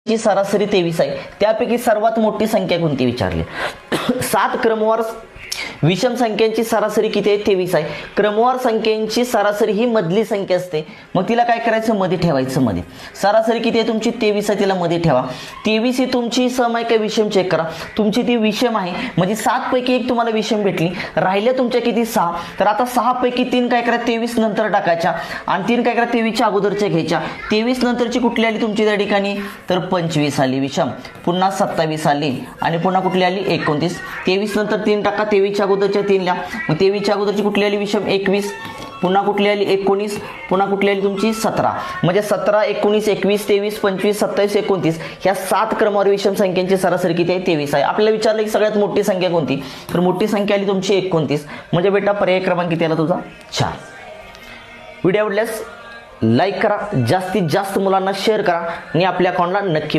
ची सरासरी 23 आहे, त्यापैकी सर्वात मोठी संख्या कोणती विचारली. 7 क्रमवार विषम संख्यांची सरासरी किती आहे, 23 आहे. क्रमवार संख्यांची सरासरी ही मधली संख्या असते, मग तिला काय करायचं, मध्ये ठेवायचं. मध्ये सरासरी किती आहे तुमची, 23 आहे, तिला मध्ये ठेवा. 23 ही तुमची सम आहे का विषम चेक करा. तुमची ती विषम आहे, म्हणजे 7 पैकी 1 तुम्हाला विषम भेटली. राहिल्या तुमच्या किती, 6. तर आता 6 पैकी 3 काय करा, 23 नंतर टाकायच्या आणि 3 काय करा, 23च्या अगोदरच्या घ्यायच्या. 23 नंतरची कुठली आली तुमची त्या ठिकाणी, तर 25 आली विषम. पुन्हा 27 आली आणि पुन्हा कुठली आली, 29. 23 नंतर 3 टाका, 23च्या अगोदरच्या 3 ल्या. मग 23च्या अगोदरची कुठली आली विषम, 21. पुन्हा कुठली आली, 19. पुन्हा कुठली आली तुमची, 17. म्हणजे 17, 19, 21, 23, 25, 27, 29 ह्या 7 क्रमवार विषम संख्यांची सरासरी किती आहे, 23 आहे. आपल्याला विचारलं की सगळ्यात मोठी संख्या कोणती, तर मोठी संख्या आली तुमची 29. म्हणजे बेटा पर्याय क्रमांक किती आला तुझा, 4. व्हिडिओ आवडल्यास लाईक करा, जास्तीत जास्त मुलांना शेअर करा आणि आपल्या अकाउंटला नक्की